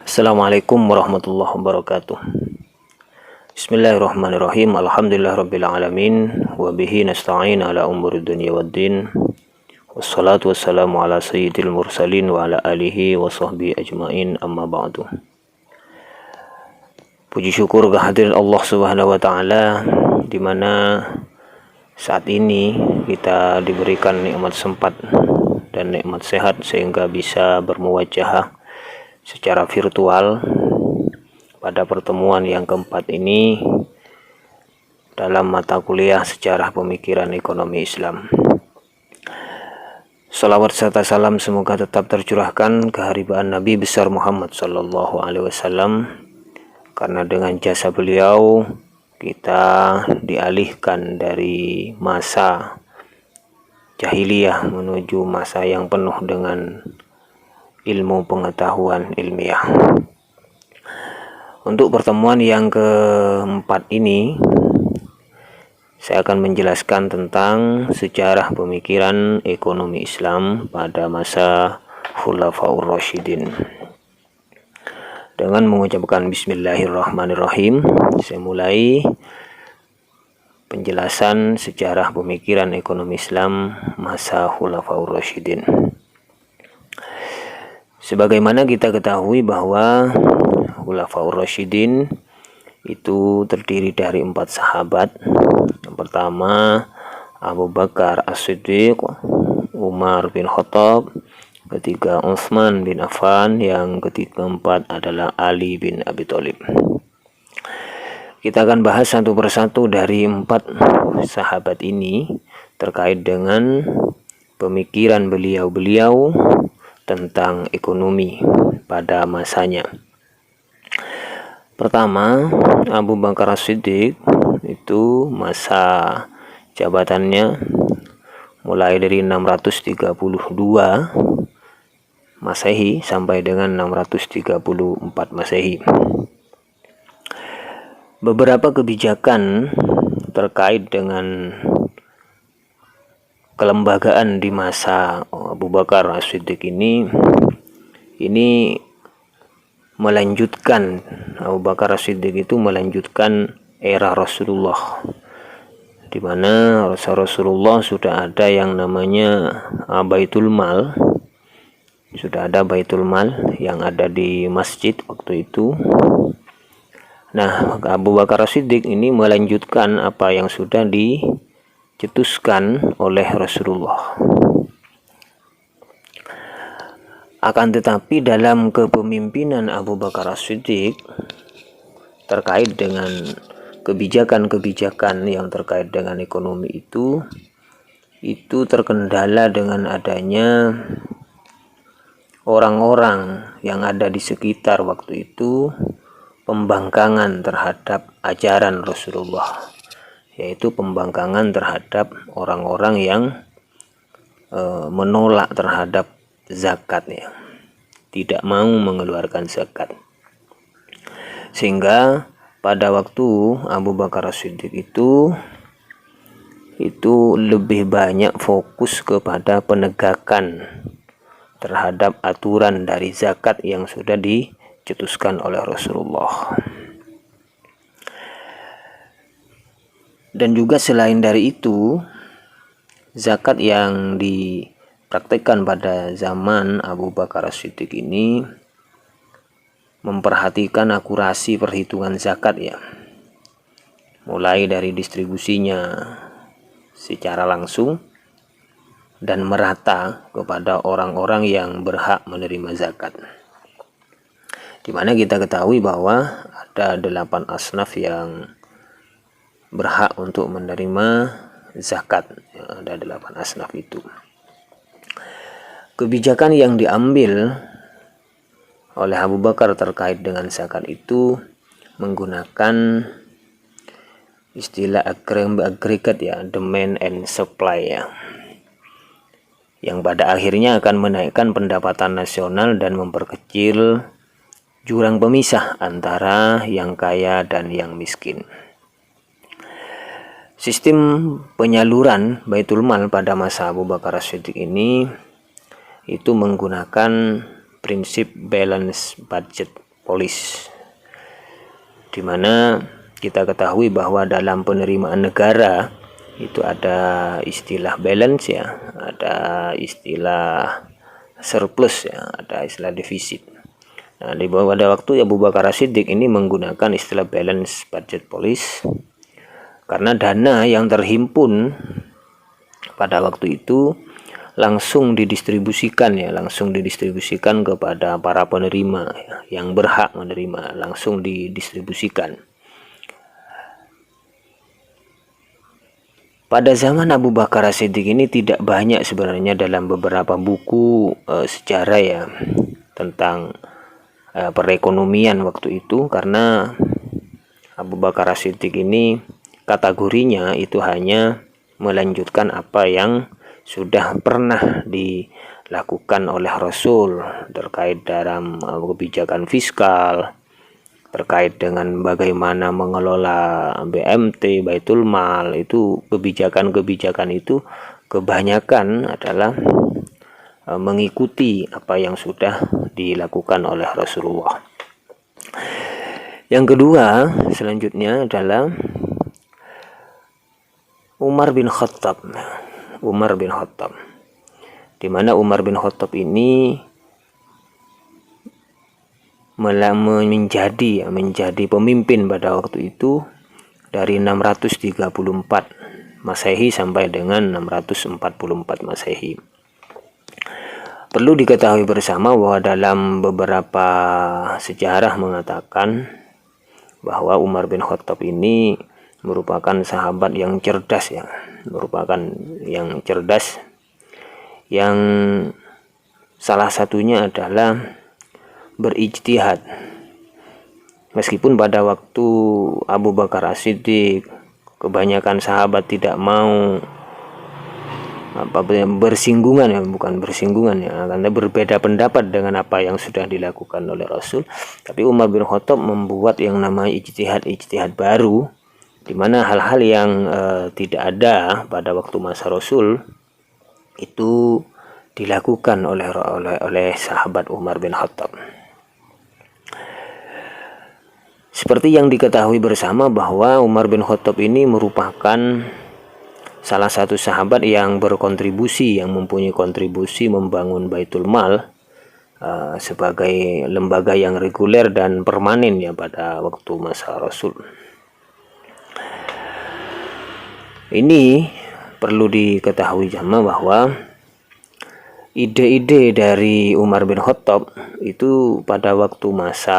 Assalamualaikum warahmatullahi wabarakatuh. Bismillahirrahmanirrahim. Alhamdulillahirrabbilalamin. Wabihi nasta'in ala umuri dunia waddin. Wassalatu wassalamu ala sayyidil mursalin wa ala alihi wa sahbihi ajmain, amma ba'du. Puji syukur kehadirat Allah subhanahu wa ta'ala, dimana saat ini kita diberikan nikmat sempat dan nikmat sehat sehingga bisa bermuwajahah secara virtual pada pertemuan yang keempat ini dalam mata kuliah Sejarah Pemikiran Ekonomi Islam. Salawat serta salam semoga tetap tercurahkan keharibaan Nabi besar Muhammad Sallallahu Alaihi Wasallam, karena dengan jasa beliau kita dialihkan dari masa jahiliyah menuju masa yang penuh dengan ilmu pengetahuan ilmiah. Untuk pertemuan yang keempat ini, saya akan menjelaskan tentang sejarah pemikiran ekonomi Islam pada masa Khulafaur Rasyidin. Dengan mengucapkan Bismillahirrahmanirrahim, saya mulai penjelasan sejarah pemikiran ekonomi Islam masa Khulafaur Rasyidin. Sebagaimana kita ketahui bahwa Khulafaur Rasyidin itu terdiri dari 4 sahabat. Yang pertama Abu Bakar As-Siddiq, Umar bin Khattab, ketiga Utsman bin Affan, yang keempat adalah Ali bin Abi Thalib. Kita akan bahas satu persatu dari 4 sahabat ini terkait dengan pemikiran beliau-beliau tentang ekonomi pada masanya. Pertama, Abu Bakar As-Siddiq itu masa jabatannya mulai dari 632 Masehi sampai dengan 634 Masehi. Beberapa kebijakan terkait dengan kelembagaan di masa Abu Bakar As-Siddiq ini melanjutkan, Abu Bakar As-Siddiq itu melanjutkan era Rasulullah, di mana Rasulullah sudah ada yang namanya Baitul Mal, sudah ada Baitul Mal yang ada di masjid waktu itu. Nah, Abu Bakar As-Siddiq ini melanjutkan apa yang sudah dicetuskan oleh Rasulullah. Akan tetapi dalam kepemimpinan Abu Bakar As-Siddiq terkait dengan kebijakan-kebijakan yang terkait dengan ekonomi itu terkendala dengan adanya orang-orang yang ada di sekitar waktu itu pembangkangan terhadap ajaran Rasulullah, yaitu pembangkangan terhadap orang-orang yang menolak terhadap zakat, ya, tidak mau mengeluarkan zakat. Sehingga pada waktu Abu Bakar As-Siddiq itu lebih banyak fokus kepada penegakan terhadap aturan dari zakat yang sudah dicetuskan oleh Rasulullah. Dan juga selain dari itu, zakat yang dipraktikkan pada zaman Abu Bakar As-Siddiq ini memperhatikan akurasi perhitungan zakat, ya, mulai dari distribusinya secara langsung dan merata kepada orang-orang yang berhak menerima zakat, di mana kita ketahui bahwa ada 8 asnaf yang berhak untuk menerima zakat, ya, ada 8 asnaf itu. Kebijakan yang diambil oleh Abu Bakar terkait dengan zakat itu menggunakan istilah agregat, ya, demand and supply, ya, yang pada akhirnya akan menaikkan pendapatan nasional dan memperkecil jurang pemisah antara yang kaya dan yang miskin. Sistem penyaluran Baitul Mal pada masa Abu Bakar As-Siddiq ini itu menggunakan prinsip balance budget polis, di mana kita ketahui bahwa dalam penerimaan negara itu ada istilah balance ya, ada istilah surplus ya, ada istilah defisit. Nah, pada waktu Abu Bakar As-Siddiq ini menggunakan istilah balance budget police karena dana yang terhimpun pada waktu itu langsung didistribusikan kepada para penerima ya, yang berhak menerima, langsung didistribusikan. Pada zaman Abu Bakar As-Siddiq ini tidak banyak sebenarnya dalam beberapa buku sejarah ya tentang perekonomian waktu itu, karena Abu Bakar As-Siddiq ini kategorinya itu hanya melanjutkan apa yang sudah pernah dilakukan oleh Rasul terkait dalam kebijakan fiskal, terkait dengan bagaimana mengelola BMT, Baitul Mal. Itu kebijakan-kebijakan itu kebanyakan adalah mengikuti apa yang sudah dilakukan oleh Rasulullah. Yang kedua selanjutnya adalah Umar bin Khattab, di mana Umar bin Khattab ini menjadi pemimpin pada waktu itu dari 634 Masehi sampai dengan 644 Masehi. Perlu diketahui bersama bahwa dalam beberapa sejarah mengatakan bahwa Umar bin Khattab ini merupakan sahabat yang cerdas ya, yang salah satunya adalah berijtihad. Meskipun pada waktu Abu Bakar As-Siddiq kebanyakan sahabat tidak mau bersinggungan ya, karena berbeda pendapat dengan apa yang sudah dilakukan oleh Rasul. Tapi Umar bin Khattab membuat yang namanya ijtihad baru, di mana hal-hal yang tidak ada pada waktu masa Rasul itu dilakukan oleh sahabat Umar bin Khattab. Seperti yang diketahui bersama bahwa Umar bin Khattab ini merupakan salah satu sahabat yang berkontribusi, yang mempunyai kontribusi membangun Baitul Mal sebagai lembaga yang reguler dan permanen ya pada waktu masa Rasul. Ini perlu diketahui jamaah bahwa ide-ide dari Umar bin Khattab itu pada waktu masa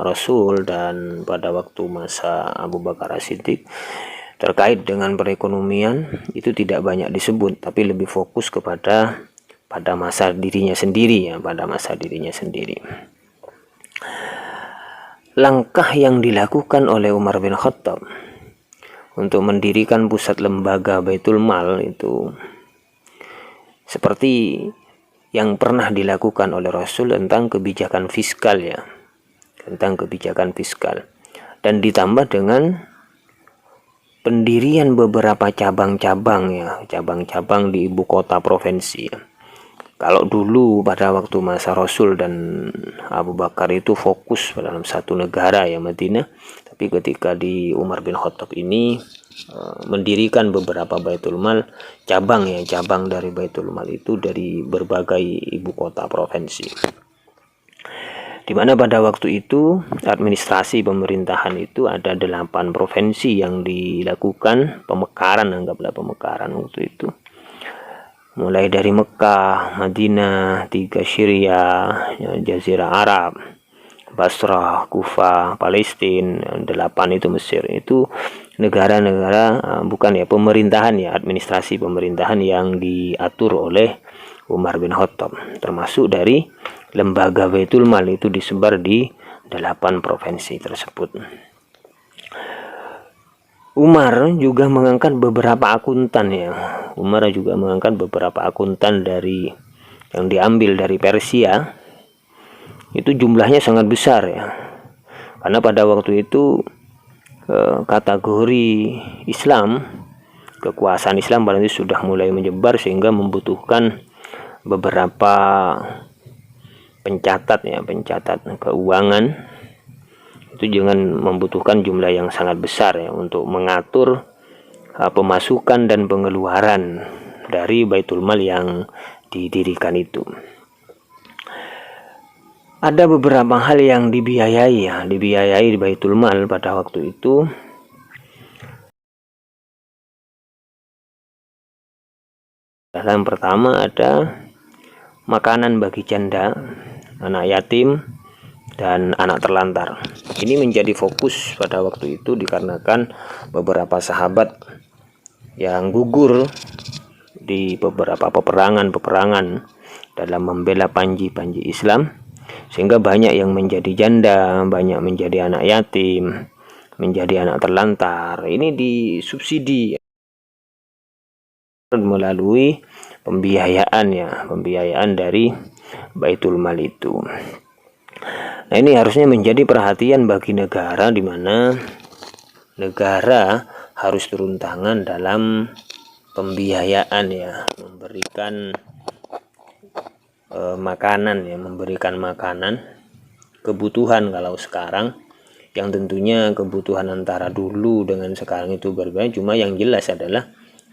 Rasul dan pada waktu masa Abu Bakar As-Siddiq terkait dengan perekonomian itu tidak banyak disebut, tapi lebih fokus pada masa dirinya sendiri ya, Langkah yang dilakukan oleh Umar bin Khattab untuk mendirikan pusat lembaga Baitul Mal itu seperti yang pernah dilakukan oleh Rasul tentang kebijakan fiskal ya, dan ditambah dengan pendirian beberapa cabang-cabang di ibu kota provinsi ya. Kalau dulu pada waktu masa Rasul dan Abu Bakar itu fokus dalam satu negara ya, Madinah, tapi ketika di Umar bin Khattab ini mendirikan beberapa Baitul Mal, cabang dari Baitul Mal itu dari berbagai ibu kota provinsi, di mana pada waktu itu administrasi pemerintahan itu ada 8 provinsi yang dilakukan pemekaran waktu itu, mulai dari Mekah, Madinah, 3 Syria, Jazirah Arab, Basrah, Kufah, Palestina, 8 itu Mesir. Itu negara-negara pemerintahan ya, administrasi pemerintahan yang diatur oleh Umar bin Khattab, termasuk dari lembaga Baitul Mal itu disebar di 8 provinsi tersebut. Umar juga mengangkat beberapa akuntan yang diambil dari Persia. Itu jumlahnya sangat besar ya, karena pada waktu itu kategori Islam, kekuasaan Islam pada itu sudah mulai menyebar sehingga membutuhkan beberapa pencatat keuangan itu jangan membutuhkan jumlah yang sangat besar ya untuk mengatur pemasukan dan pengeluaran dari Baitul Mal yang didirikan itu. Ada beberapa hal yang dibiayai di Baitul Mal pada waktu itu. Yang pertama ada makanan bagi janda, anak yatim, dan anak terlantar. Ini menjadi fokus pada waktu itu dikarenakan beberapa sahabat yang gugur di beberapa peperangan dalam membela panji-panji Islam, sehingga banyak yang menjadi janda, banyak menjadi anak yatim, menjadi anak terlantar. Ini disubsidi melalui pembiayaan dari Baitul Mal itu. Nah, ini harusnya menjadi perhatian bagi negara, di mana negara harus turun tangan dalam pembiayaan ya, memberikan makanan kebutuhan. Kalau sekarang yang tentunya kebutuhan antara dulu dengan sekarang itu berbeda, cuma yang jelas adalah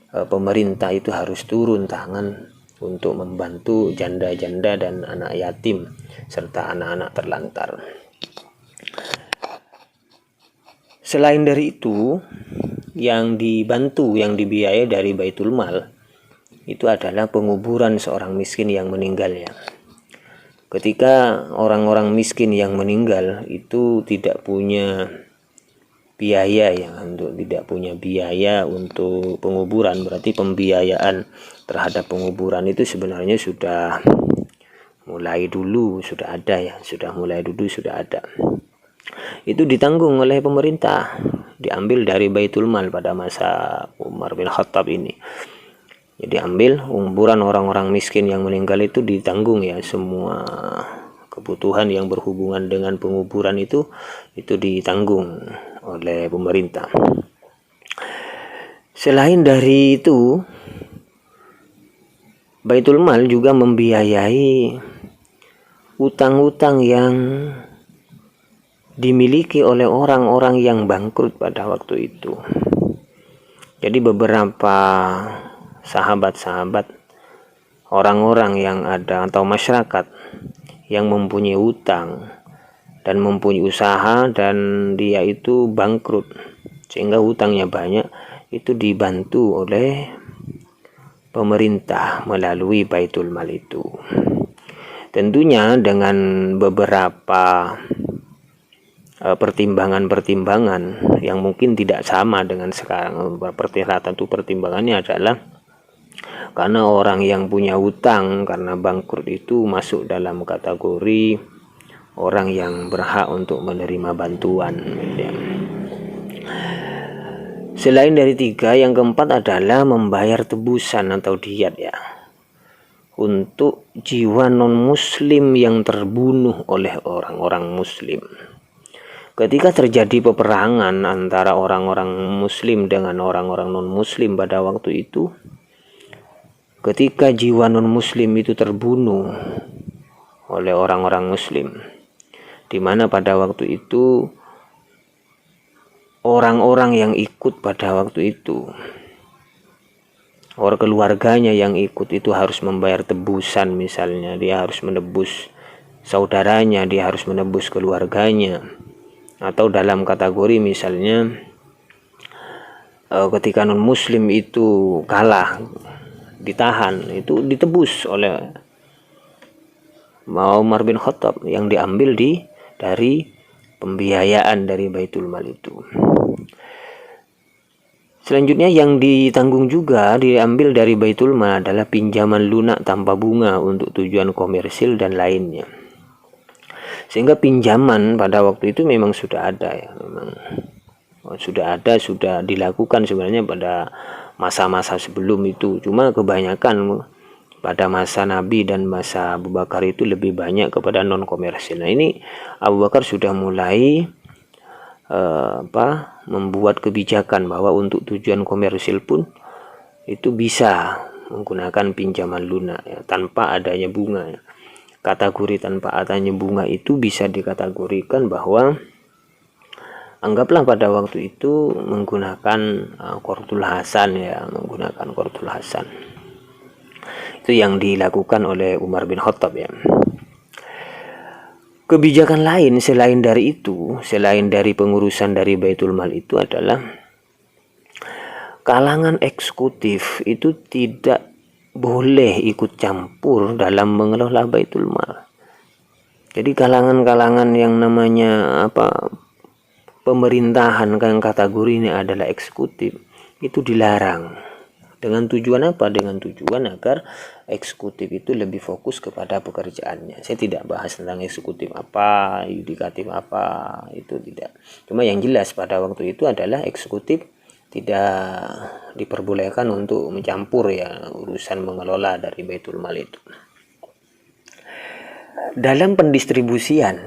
pemerintah itu harus turun tangan untuk membantu janda-janda dan anak yatim serta anak-anak terlantar. Selain dari itu, yang dibantu, yang dibiayai dari Baitul Mal itu adalah penguburan seorang miskin yang meninggal ya. Ketika orang-orang miskin yang meninggal itu tidak punya biaya untuk penguburan, berarti pembiayaan terhadap penguburan itu sebenarnya sudah mulai dulu sudah ada. Itu ditanggung oleh pemerintah, diambil dari Baitul Mal pada masa Umar bin Khattab ini. Jadi ambil kuburan orang-orang miskin yang meninggal itu ditanggung ya, semua kebutuhan yang berhubungan dengan penguburan itu ditanggung oleh pemerintah. Selain dari itu, Baitul Mal juga membiayai utang-utang yang dimiliki oleh orang-orang yang bangkrut pada waktu itu. Jadi beberapa sahabat-sahabat, orang-orang yang ada atau masyarakat yang mempunyai utang dan mempunyai usaha dan dia itu bangkrut sehingga hutangnya banyak, itu dibantu oleh pemerintah melalui Baitul Mal itu. Tentunya dengan beberapa pertimbangan yang mungkin tidak sama dengan sekarang. Pertimbangannya adalah karena orang yang punya hutang karena bangkrut itu masuk dalam kategori orang yang berhak untuk menerima bantuan ya. Selain dari tiga, yang keempat adalah membayar tebusan atau diat ya, untuk jiwa non muslim yang terbunuh oleh orang-orang muslim. Ketika terjadi peperangan antara orang-orang muslim dengan orang-orang non muslim pada waktu itu, ketika jiwa non muslim itu terbunuh oleh orang-orang muslim, di mana pada waktu itu orang-orang yang ikut pada waktu itu, orang keluarganya yang ikut itu harus membayar tebusan. Misalnya dia harus menebus saudaranya, dia harus menebus keluarganya. Atau dalam kategori misalnya ketika non muslim itu kalah, ditahan, itu ditebus oleh Umar bin Khattab yang diambil dari pembiayaan dari Baitul Mal itu. Selanjutnya yang ditanggung juga diambil dari Baitul Mal adalah pinjaman lunak tanpa bunga untuk tujuan komersil dan lainnya. Sehingga pinjaman pada waktu itu memang sudah ada ya, sudah dilakukan sebenarnya pada masa-masa sebelum itu. Cuma kebanyakan pada masa Nabi dan masa Abu Bakar itu lebih banyak kepada non komersil. Nah, ini Abu Bakar sudah mulai membuat kebijakan bahwa untuk tujuan komersil pun itu bisa menggunakan pinjaman lunak ya, tanpa adanya bunga ya. Kategori tanpa adanya bunga itu bisa dikategorikan bahwa Anggaplah pada waktu itu menggunakan Qardul Hasan ya, menggunakan Qardul Hasan. Itu yang dilakukan oleh Umar bin Khattab ya. Kebijakan lain selain dari itu, selain dari pengurusan dari Baitul Mal itu adalah kalangan eksekutif itu tidak boleh ikut campur dalam mengelola Baitul Mal. Jadi kalangan-kalangan yang namanya pemerintahan yang kategori ini adalah eksekutif itu dilarang. Dengan tujuan apa? Dengan tujuan agar eksekutif itu lebih fokus kepada pekerjaannya. Saya tidak bahas tentang eksekutif apa, yudikatif apa, itu tidak. Cuma yang jelas pada waktu itu adalah eksekutif tidak diperbolehkan untuk mencampur ya urusan mengelola dari Baitul Mal itu. Dalam pendistribusian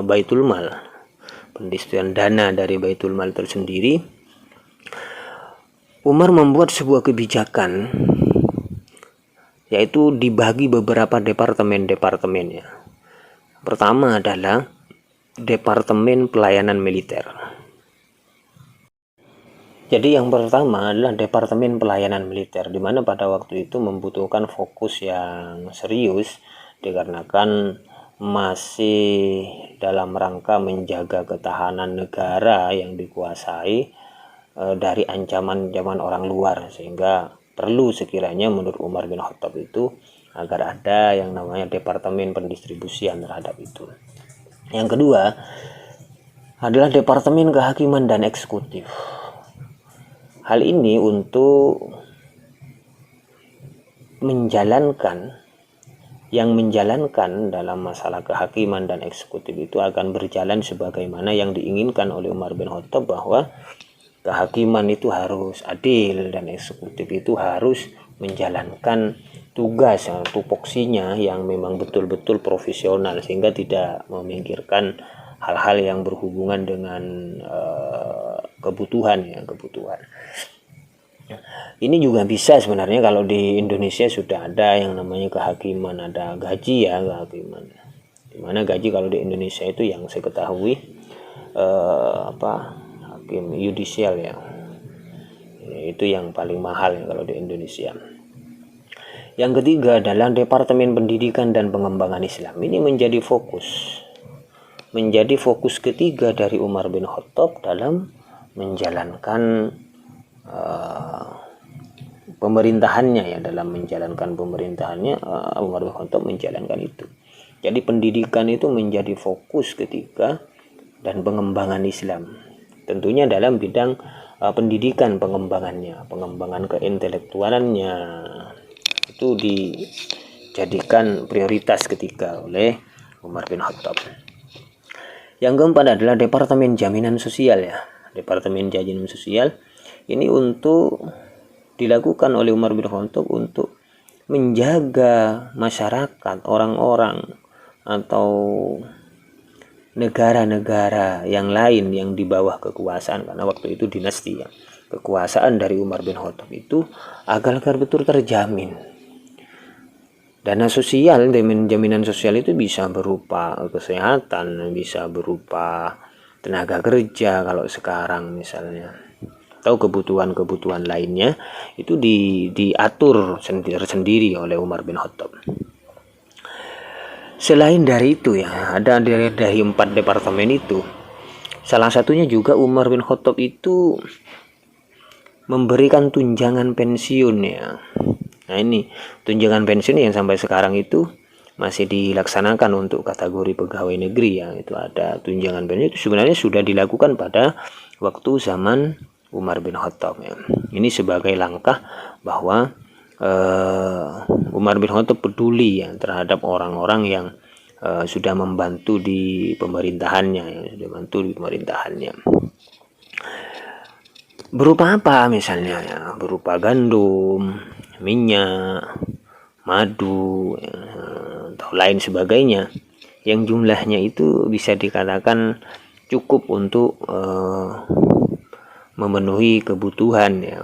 Baitul Mal, pendistribusian dana dari Baitul Mal tersendiri, Umar membuat sebuah kebijakan, yaitu dibagi beberapa departemen-departemen ya. Pertama adalah Departemen Pelayanan Militer. Jadi yang pertama adalah Departemen Pelayanan Militer, di mana pada waktu itu membutuhkan fokus yang serius dikarenakan masih dalam rangka menjaga ketahanan negara yang dikuasai dari ancaman orang luar, sehingga perlu sekiranya menurut Umar bin Khattab itu agar ada yang namanya Departemen Pendistribusian terhadap itu. Yang kedua adalah Departemen Kehakiman dan Eksekutif. Hal ini untuk menjalankan dalam masalah kehakiman dan eksekutif itu akan berjalan sebagaimana yang diinginkan oleh Umar bin Khattab, bahwa kehakiman itu harus adil dan eksekutif itu harus menjalankan tugas tupoksinya yang memang betul-betul profesional, sehingga tidak memikirkan hal-hal yang berhubungan dengan kebutuhan. Ini juga bisa sebenarnya kalau di Indonesia sudah ada yang namanya kehakiman, ada gaji ya, kehakiman. Dimana gaji kalau di Indonesia itu yang saya ketahui hakim yudisial ya, itu yang paling mahal ya kalau di Indonesia. Yang ketiga adalah Departemen Pendidikan dan Pengembangan Islam. Ini menjadi fokus ketiga dari Umar bin Khattab dalam menjalankan pemerintahannya ya, Umar bin Khattab menjalankan itu. Jadi pendidikan itu menjadi fokus ketiga, dan pengembangan Islam tentunya dalam bidang pendidikan, pengembangan keintelektualannya itu dijadikan prioritas ketiga oleh Umar bin Khattab. Yang keempat adalah Departemen Jaminan Sosial ya. Departemen Jaminan Sosial ini untuk dilakukan oleh Umar bin Khattab untuk menjaga masyarakat, orang-orang atau negara-negara yang lain yang di bawah kekuasaan, karena waktu itu dinasti ya, kekuasaan dari Umar bin Khattab itu agar betul terjamin. Dana sosial, jaminan sosial itu bisa berupa kesehatan, bisa berupa tenaga kerja kalau sekarang misalnya, atau kebutuhan-kebutuhan lainnya itu diatur sendiri oleh Umar bin Khattab. Selain dari itu ya, ada dari 4 departemen itu, salah satunya juga Umar bin Khattab itu memberikan tunjangan pensiun ya. Nah ini tunjangan pensiun yang sampai sekarang itu masih dilaksanakan untuk kategori pegawai negeri ya. Itu ada tunjangan pensiun, itu sebenarnya sudah dilakukan pada waktu zaman Umar bin Khattab ya. Ini sebagai langkah bahwa Umar bin Khattab peduli ya terhadap orang-orang yang sudah membantu di pemerintahannya, Berupa apa misalnya ya? Berupa gandum, minyak, madu, ya, atau lain sebagainya, yang jumlahnya itu bisa dikatakan cukup untuk memenuhi kebutuhan ya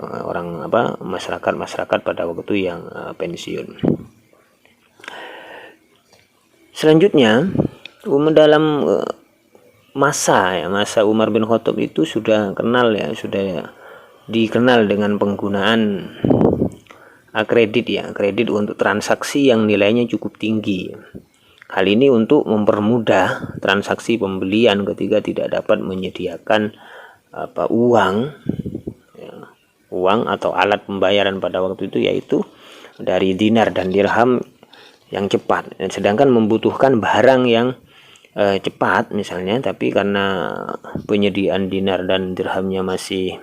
masyarakat pada waktu yang pensiun. Selanjutnya dalam masa Umar bin Khattab itu sudah kenal ya, sudah dikenal dengan penggunaan kredit untuk transaksi yang nilainya cukup tinggi. Hal ini untuk mempermudah transaksi pembelian ketika tidak dapat menyediakan uang atau alat pembayaran pada waktu itu, yaitu dari dinar dan dirham yang cepat. Sedangkan membutuhkan barang yang cepat misalnya, tapi karena penyediaan dinar dan dirhamnya masih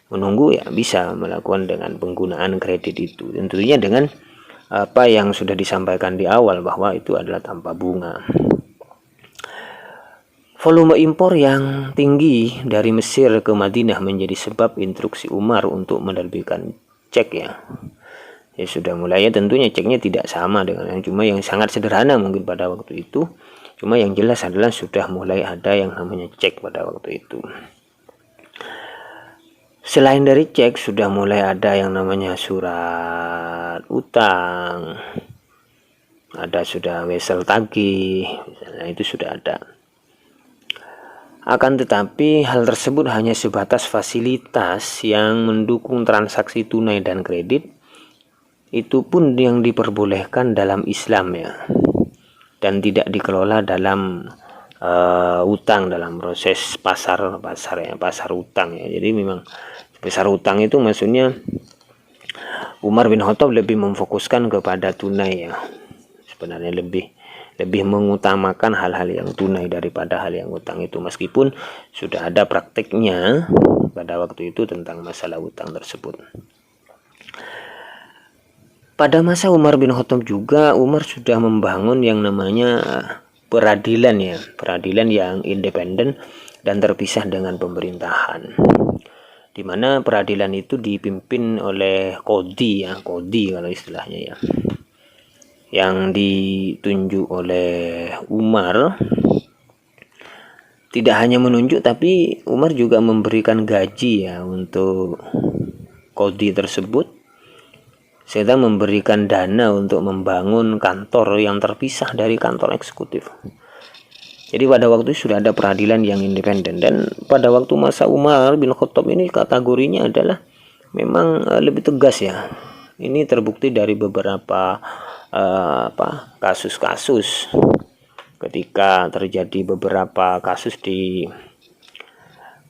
menunggu, ya bisa melakukan dengan penggunaan kredit itu, tentunya dengan apa yang sudah disampaikan di awal bahwa itu adalah tanpa bunga. Volume impor yang tinggi dari Mesir ke Madinah menjadi sebab instruksi Umar untuk menerbitkan cek ya. Ya sudah mulai tentunya ceknya tidak sama dengan yang sangat sederhana mungkin pada waktu itu. Cuma yang jelas adalah sudah mulai ada yang namanya cek pada waktu itu. Selain dari cek, sudah mulai ada yang namanya surat utang, ada sudah wesel tagih, misalnya itu sudah ada. Akan tetapi hal tersebut hanya sebatas fasilitas yang mendukung transaksi tunai dan kredit. Itu pun yang diperbolehkan dalam Islam ya, dan tidak dikelola dalam utang, dalam proses pasar utang ya. Jadi memang pasar utang itu maksudnya Umar bin Khattab lebih memfokuskan kepada tunai ya, sebenarnya lebih mengutamakan hal-hal yang tunai daripada hal yang utang itu, meskipun sudah ada prakteknya pada waktu itu tentang masalah utang tersebut. Pada masa Umar bin Khattab juga, Umar sudah membangun yang namanya peradilan ya, peradilan yang independen dan terpisah dengan pemerintahan, di mana peradilan itu dipimpin oleh kodi ya, kodi kalau istilahnya ya, yang ditunjuk oleh Umar. Tidak hanya menunjuk, tapi Umar juga memberikan gaji ya untuk kodi tersebut, serta memberikan dana untuk membangun kantor yang terpisah dari kantor eksekutif. Jadi pada waktu itu sudah ada peradilan yang independen, dan pada waktu masa Umar bin Khattab ini kategorinya adalah memang lebih tegas ya. Ini terbukti dari beberapa kasus-kasus ketika terjadi beberapa kasus di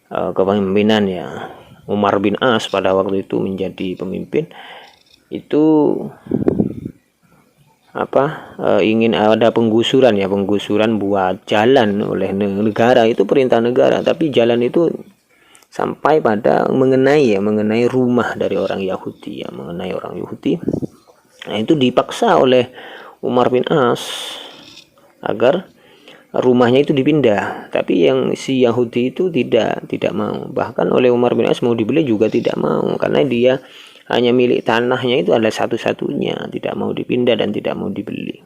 kepemimpinan ya Umar bin As pada waktu itu menjadi pemimpin. Itu ingin ada penggusuran buat jalan oleh negara, itu perintah negara, tapi jalan itu sampai pada mengenai rumah dari orang Yahudi ya, mengenai orang Yahudi. Nah, itu dipaksa oleh Umar bin As agar rumahnya itu dipindah, tapi yang si Yahudi itu tidak mau. Bahkan oleh Umar bin As mau dibeli juga tidak mau, karena dia hanya milik tanahnya itu adalah satu-satunya, tidak mau dipindah dan tidak mau dibeli.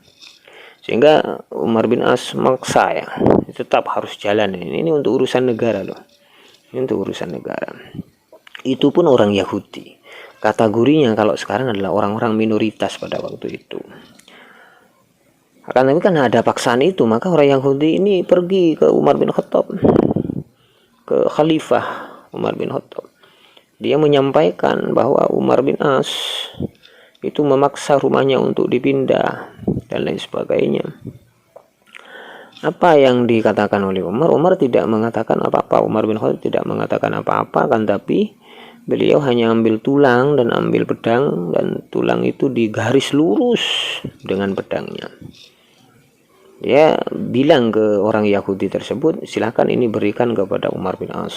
Sehingga Umar bin As maksa ya, tetap harus jalan. Ini untuk urusan negara loh, ini untuk urusan negara. Itu pun orang Yahudi. Kategorinya kalau sekarang adalah orang-orang minoritas pada waktu itu. Akan tapi karena ada paksaan itu, maka orang Yahudi ini pergi ke Umar bin Khattab, ke Khalifah Umar bin Khattab. Dia menyampaikan bahwa Umar bin As itu memaksa rumahnya untuk dipindah dan lain sebagainya. Apa yang dikatakan oleh Umar? Umar tidak mengatakan apa-apa. Umar bin Khattab tidak mengatakan apa-apa, kan tapi beliau hanya ambil tulang dan ambil pedang, dan tulang itu digaris lurus dengan pedangnya. Dia bilang ke orang Yahudi tersebut, silakan ini berikan kepada Umar bin As.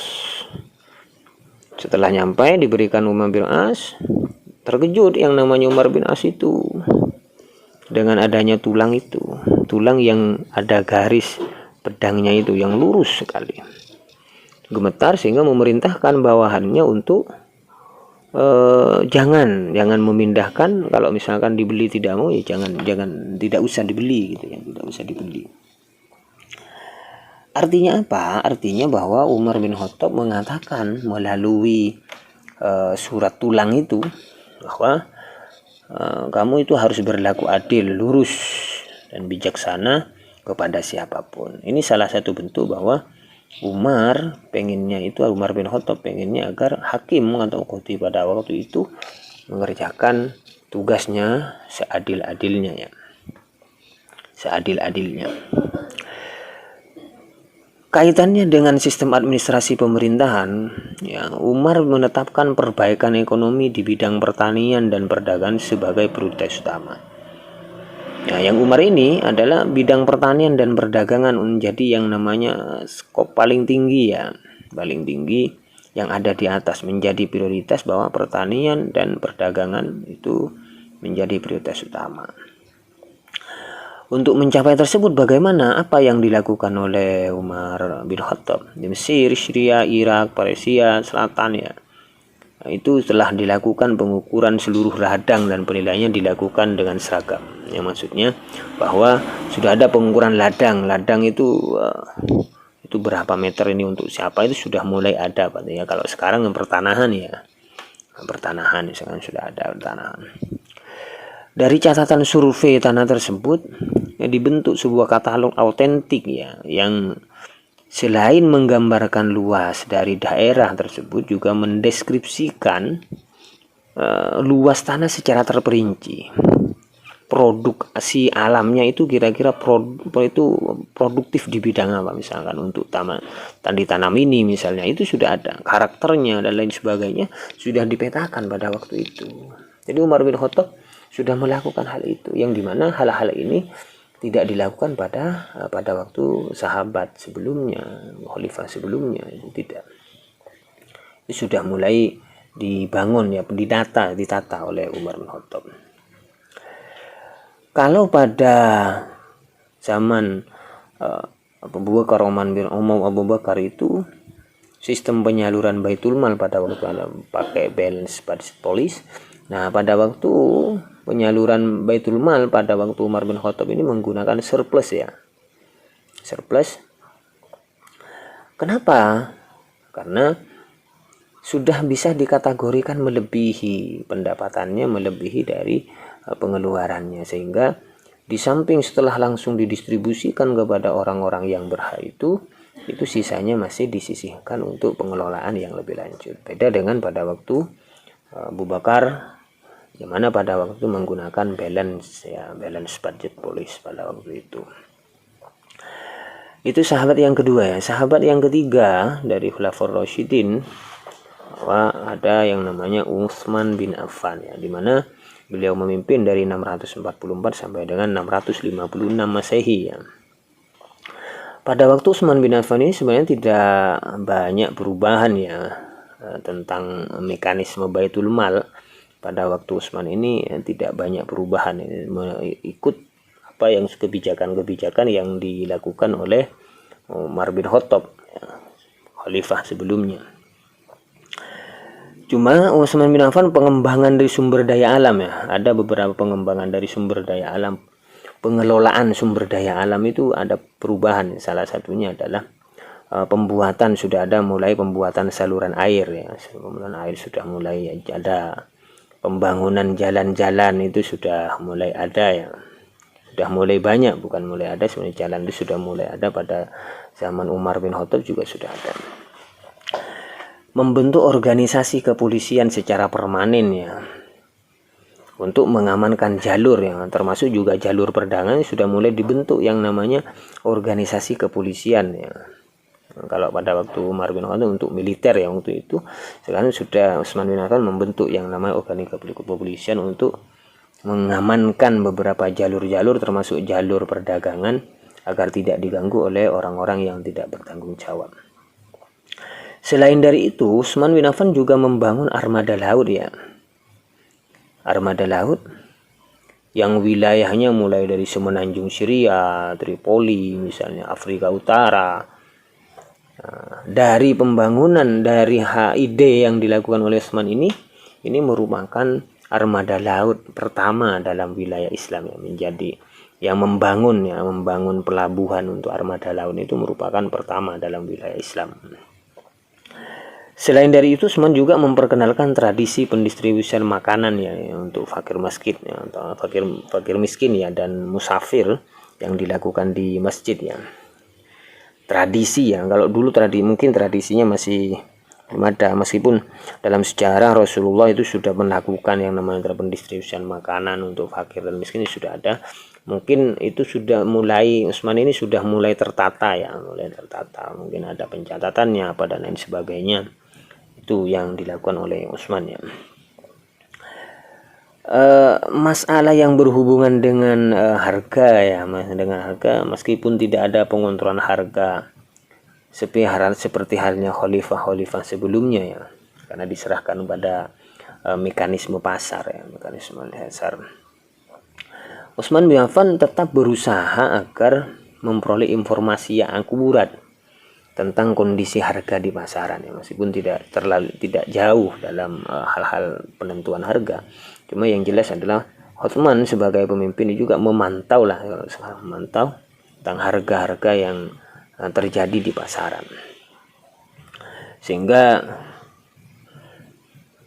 Setelah nyampai diberikan Umar bin As, terkejut yang namanya Umar bin As itu dengan adanya tulang itu, tulang yang ada garis pedangnya itu yang lurus sekali. Gemetar sehingga memerintahkan bawahannya untuk jangan memindahkan. Kalau misalkan dibeli tidak mau, ya jangan tidak usah dibeli gitu ya, tidak usah dibeli. Artinya apa? Artinya bahwa Umar bin Khattab mengatakan melalui surat tulang itu bahwa kamu itu harus berlaku adil, lurus dan bijaksana kepada siapapun. Ini salah satu bentuk bahwa Umar bin Khattab pengennya agar hakim atau qadhi pada waktu itu mengerjakan tugasnya seadil-adilnya ya. Seadil-adilnya. Kaitannya dengan sistem administrasi pemerintahan, ya, Umar menetapkan perbaikan ekonomi di bidang pertanian dan perdagangan sebagai prioritas utama. Ya, yang Umar ini adalah bidang pertanian dan perdagangan menjadi yang namanya skop paling tinggi ya, paling tinggi yang ada di atas, menjadi prioritas bahwa pertanian dan perdagangan itu menjadi prioritas utama. Untuk mencapai tersebut bagaimana apa yang dilakukan oleh Umar bin Khattab di Mesir, Syria, Irak, Persia Selatan ya. Itu telah dilakukan pengukuran seluruh ladang dan penilaiannya dilakukan dengan seragam. Yang maksudnya bahwa sudah ada pengukuran ladang. Ladang itu berapa meter ini untuk siapa itu sudah mulai ada Pak ya. Kalau sekarang yang pertanahan ya. Pertanahan sekarang sudah ada pertanahan. Dari catatan survei tanah tersebut ya, dibentuk sebuah katalog autentik ya yang selain menggambarkan luas dari daerah tersebut juga mendeskripsikan luas tanah secara terperinci. Produksi alamnya itu kira-kira produktif di bidang apa misalkan untuk ditanam ini misalnya itu sudah ada karakternya dan lain sebagainya sudah dipetakan pada waktu itu. Jadi Umar bin Khattab sudah melakukan hal itu yang dimana hal-hal ini tidak dilakukan pada waktu sahabat sebelumnya, khalifah sebelumnya itu tidak. Itu sudah mulai dibangun ya, ditata oleh Umar bin Khattab. Kalau pada zaman Abu Bakar itu sistem penyaluran Baitul Mal pada waktu pakai balance budget policy. Nah, pada waktu penyaluran Baitul Mal pada waktu Umar bin Khattab ini menggunakan surplus ya. Surplus. Kenapa? Karena sudah bisa dikategorikan melebihi pendapatannya, melebihi dari pengeluarannya sehingga di samping setelah langsung didistribusikan kepada orang-orang yang berhak itu sisanya masih disisihkan untuk pengelolaan yang lebih lanjut. Beda dengan pada waktu Abu Bakar yang mana pada waktu itu menggunakan balance budget policy pada waktu itu. Itu sahabat yang kedua ya. Sahabat yang ketiga dari Khulafaur Rasyidin bahwa ada yang namanya Utsman bin Affan ya, di mana beliau memimpin dari 644 sampai dengan 656 Masehi ya. Pada waktu Utsman bin Affan ini sebenarnya tidak banyak perubahan ya tentang mekanisme Baitul Mal. Pada waktu Utsman ini tidak banyak perubahan, ikut apa yang kebijakan-kebijakan yang dilakukan oleh Umar bin Khattab ya, khalifah sebelumnya. Cuma Utsman bin Affan pengembangan dari sumber daya alam ya, ada beberapa pengembangan dari sumber daya alam, pengelolaan sumber daya alam itu ada perubahan. Salah satunya adalah sudah ada mulai pembuatan saluran air ya, saluran air sudah mulai ada. Pembangunan jalan-jalan itu sudah mulai ada ya, sudah mulai banyak, bukan mulai ada, sebenarnya jalan itu sudah mulai ada pada zaman Umar bin Khattab juga sudah ada. Membentuk organisasi kepolisian secara permanen ya untuk mengamankan jalur ya, termasuk juga jalur perdagangan sudah mulai dibentuk yang namanya organisasi kepolisian ya. Kalau pada waktu Umar bin Khattab untuk militer ya waktu itu, sekarang sudah Utsman bin Affan membentuk yang namanya organisasi kepolisian untuk mengamankan beberapa jalur-jalur termasuk jalur perdagangan agar tidak diganggu oleh orang-orang yang tidak bertanggung jawab. Selain dari itu, Utsman bin Affan juga membangun armada laut ya. Armada laut yang wilayahnya mulai dari semenanjung Syria, Tripoli misalnya, Afrika Utara. Dari pembangunan dari ide yang dilakukan oleh Utsman ini merupakan armada laut pertama dalam wilayah Islam yang menjadi yang membangun pelabuhan untuk armada laut itu merupakan pertama dalam wilayah Islam. Selain dari itu, Utsman juga memperkenalkan tradisi pendistribusian makanan ya untuk fakir miskin ya, atau fakir miskin ya dan musafir yang dilakukan di masjid ya. Tradisi ya, kalau dulu mungkin tradisinya masih belum ada, meskipun dalam sejarah Rasulullah itu sudah melakukan yang namanya pendistribusian makanan untuk fakir dan miskin sudah ada. Mungkin itu sudah mulai, Utsman ini sudah mulai tertata ya, mungkin ada pencatatannya apa dan lain sebagainya, itu yang dilakukan oleh Utsman ya. Masalah yang berhubungan dengan harga ya, dengan harga, meskipun tidak ada pengontrolan harga seperti halnya khalifah sebelumnya ya, karena diserahkan pada mekanisme pasar ya, mekanisme pasar. Utsman bin Affan tetap berusaha agar memperoleh informasi yang akurat tentang kondisi harga di pasaran ya, meskipun tidak jauh dalam hal-hal penentuan harga. Cuma yang jelas adalah Utsman sebagai pemimpin juga memantau tentang harga-harga yang terjadi di pasaran. Sehingga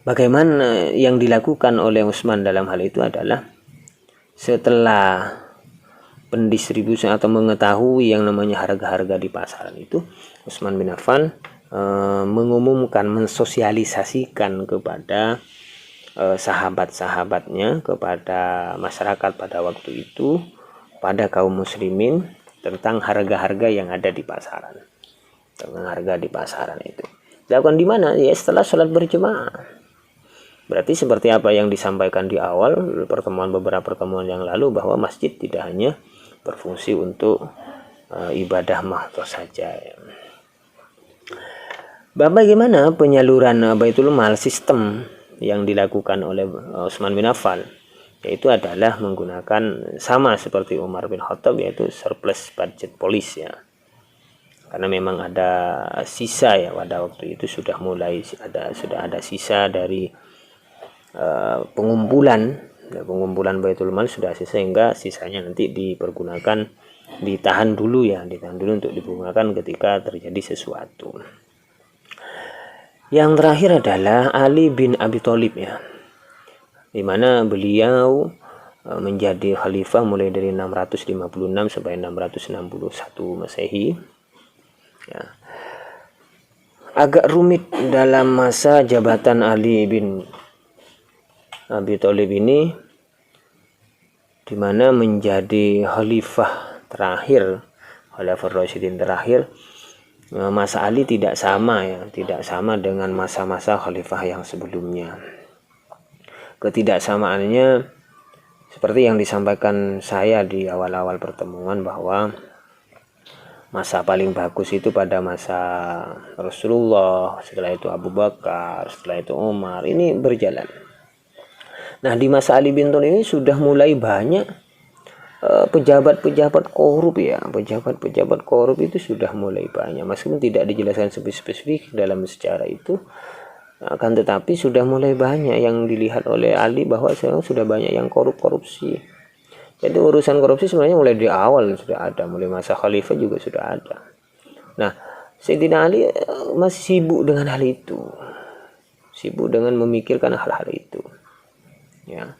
bagaimana yang dilakukan oleh Utsman dalam hal itu adalah setelah pendistribusian atau mengetahui yang namanya harga-harga di pasaran itu, Utsman bin Affan mengumumkan, mensosialisasikan kepada sahabat-sahabatnya, kepada masyarakat pada waktu itu, pada kaum muslimin tentang harga-harga yang ada di pasaran. Tentang harga di pasaran itu dilakukan di mana? Ya setelah sholat berjamaah. Berarti seperti apa yang disampaikan di awal beberapa pertemuan yang lalu, bahwa masjid tidak hanya berfungsi untuk ibadah mahdoh saja ya. Bagaimana penyaluran Baitul Mal, sistem yang dilakukan oleh Utsman bin Affan, yaitu adalah menggunakan sama seperti Umar bin Khattab, yaitu surplus budget polis ya. Karena memang ada sisa ya, pada waktu itu sudah ada sisa dari pengumpulan Baitul Mal sudah sisa, sehingga sisanya nanti ditahan dulu untuk digunakan ketika terjadi sesuatu. Yang terakhir adalah Ali bin Abi Thalib ya, di mana beliau menjadi khalifah mulai dari 656 sampai 661 Masehi ya. Agak rumit dalam masa jabatan Ali bin Abi Thalib ini, di mana menjadi khalifah terakhir, khalifah Rasyidin terakhir. Masa Ali tidak sama dengan masa-masa khalifah yang sebelumnya. Ketidaksamaannya seperti yang disampaikan saya di awal-awal pertemuan, bahwa masa paling bagus itu pada masa Rasulullah, setelah itu Abu Bakar, setelah itu Umar, ini berjalan. Nah, di masa Ali bin Thalib ini sudah mulai banyak pejabat-pejabat korup ya. Pejabat-pejabat korup itu sudah mulai banyak, meskipun tidak dijelaskan spesifik dalam sejarah itu, akan tetapi sudah mulai banyak yang dilihat oleh Ali bahwa sudah banyak yang korupsi. Jadi urusan korupsi sebenarnya mulai di awal sudah ada, mulai masa khalifah juga sudah ada. Nah, Sayyidina Ali masih sibuk dengan hal itu, sibuk dengan memikirkan hal-hal itu ya,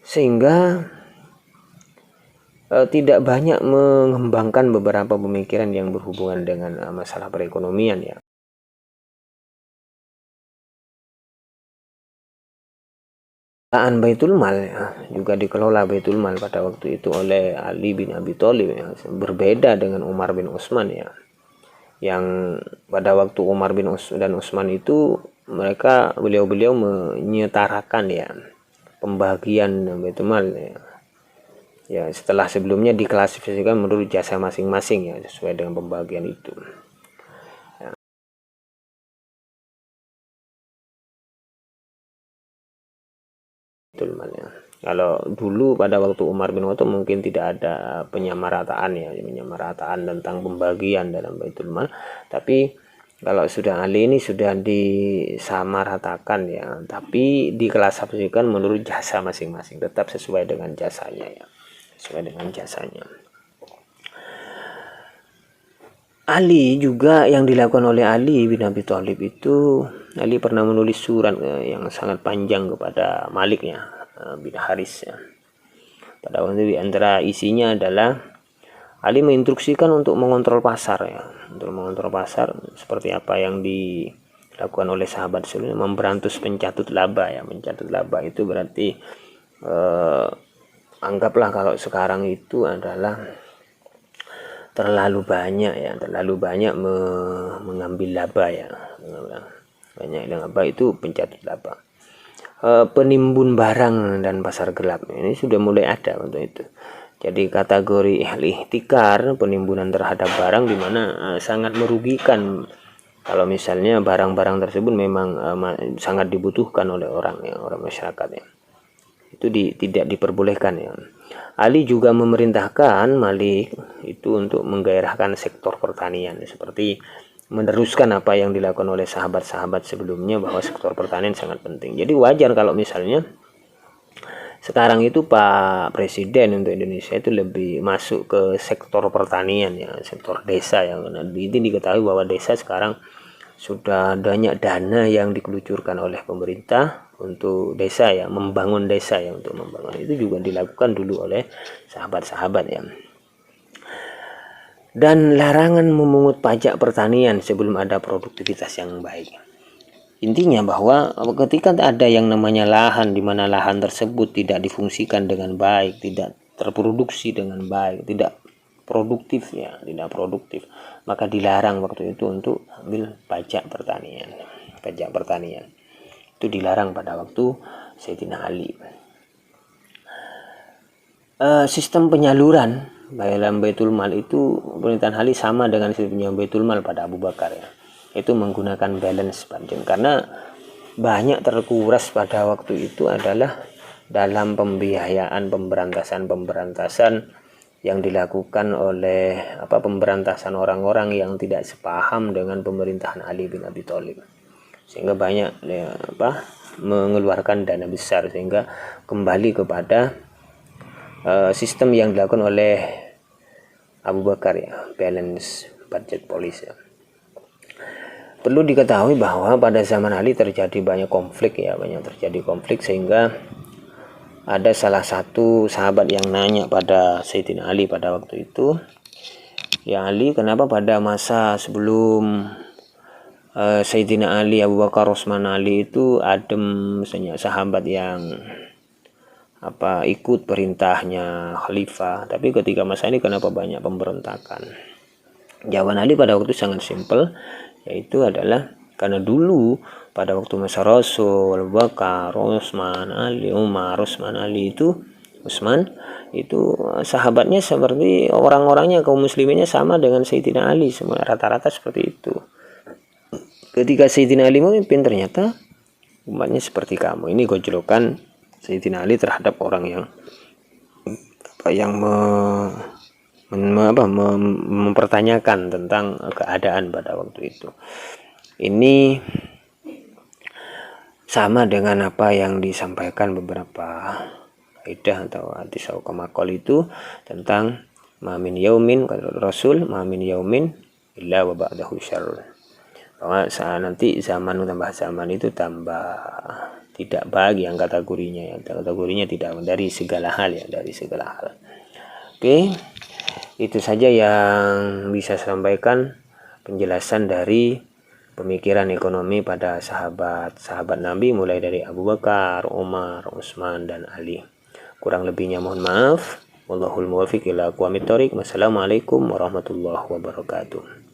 sehingga tidak banyak mengembangkan beberapa pemikiran yang berhubungan dengan masalah perekonomian ya. Baitul Mal ya, juga dikelola Baitul Mal pada waktu itu oleh Ali bin Abi Thalib ya, berbeda dengan Umar bin Utsman ya, yang pada waktu Umar bin dan Utsman itu beliau menyetarakan ya pembagian Baitul Mal ya, setelah sebelumnya diklasifikasikan menurut jasa masing-masing ya, sesuai dengan pembagian itu ya. Baitul Mal ya. Kalau dulu pada waktu Umar bin Khattab mungkin tidak ada penyamarataan tentang pembagian dalam Baitul Mal, tapi kalau sudah Ali ini sudah disamaratakan ya, tapi diklasifikasikan menurut jasa masing-masing, tetap sesuai dengan jasanya ya, Ali juga, yang dilakukan oleh Ali bin Abi Thalib itu, Ali pernah menulis surat yang sangat panjang kepada Malik ya, bin Haris ya, Pada waktu di antara isinya adalah Ali menginstruksikan untuk mengontrol pasar ya, untuk mengontrol pasar seperti apa yang dilakukan oleh sahabat sebelumnya, memberantus pencatut laba ya. Mencatut laba itu berarti anggaplah kalau sekarang itu adalah terlalu banyak ya, terlalu banyak mengambil laba ya, banyak laba itu pencatut laba. Penimbun barang dan pasar gelap ini sudah mulai ada untuk itu. Jadi kategori ihtikar, penimbunan terhadap barang di mana sangat merugikan kalau misalnya barang-barang tersebut memang sangat dibutuhkan oleh orang ya, orang masyarakat ya. Itu tidak diperbolehkan ya. Ali juga memerintahkan Malik itu untuk menggairahkan sektor pertanian seperti meneruskan apa yang dilakukan oleh sahabat-sahabat sebelumnya, bahwa sektor pertanian sangat penting. Jadi wajar kalau misalnya sekarang itu Pak Presiden untuk Indonesia itu lebih masuk ke sektor pertanian ya, sektor desa yang ini diketahui bahwa desa sekarang sudah banyak dana yang dikelucurkan oleh pemerintah untuk desa ya, membangun desa ya, untuk membangun itu juga dilakukan dulu oleh sahabat-sahabat ya. Dan larangan memungut pajak pertanian sebelum ada produktivitas yang baik. Intinya bahwa ketika ada yang namanya lahan, di mana lahan tersebut tidak difungsikan dengan baik, tidak terproduksi dengan baik, tidak produktif ya, tidak produktif, maka dilarang waktu itu untuk ambil pajak pertanian. Pajak pertanian itu dilarang pada waktu Sayyidina Ali. Sistem penyaluran dalam Baitul Mal itu pemerintahan Ali sama dengan sistemnya Baitul Mal pada Abu Bakar ya. Itu menggunakan balance budget, karena banyak terkuras pada waktu itu adalah dalam pembiayaan pemberantasan yang dilakukan oleh pemberantasan orang-orang yang tidak sepaham dengan pemerintahan Ali bin Abi Thalib, sehingga banyak mengeluarkan dana besar, sehingga kembali kepada sistem yang dilakukan oleh Abu Bakar ya, balance budget policy ya. Perlu diketahui bahwa pada zaman Ali terjadi banyak konflik ya, sehingga ada salah satu sahabat yang nanya pada Sayyidina Ali pada waktu itu, ya Ali, kenapa pada masa sebelum Sayyidina Ali, Abu Bakar, Utsman, Ali itu adem, misalnya sahabat yang ikut perintahnya khalifah, tapi ketika masa ini kenapa banyak pemberontakan? Jawaban Ali pada waktu itu sangat simpel, yaitu adalah karena dulu pada waktu masa Rasul, Abu Bakar, Utsman, Ali, Umar, Utsman, Ali Utsman itu sahabatnya seperti orang-orangnya, kaum musliminnya sama dengan Sayyidina Ali, semua rata-rata seperti itu. Ketika Sayyidina Ali memimpin, ternyata umatnya seperti kamu. Ini gojlokan Sayyidina Ali terhadap orang yang mempertanyakan tentang keadaan pada waktu itu. Ini sama dengan apa yang disampaikan beberapa kaidah atau hadis atau kamakol itu tentang mamin yaumin, kata Rasul, mamin yaumin illa wa ba'dahu syarrun, bahwa nanti zaman itu tambah tidak baik yang kategorinya tidak dari segala hal ya, dari segala hal. Oke. Itu saja yang bisa saya sampaikan, penjelasan dari pemikiran ekonomi pada sahabat Nabi, mulai dari Abu Bakar, Umar, Utsman, dan Ali. Kurang lebihnya mohon maaf. Wallahul muwaffiq ila aqwamit thoriq. Wassalamualaikum warahmatullahi wabarakatuh.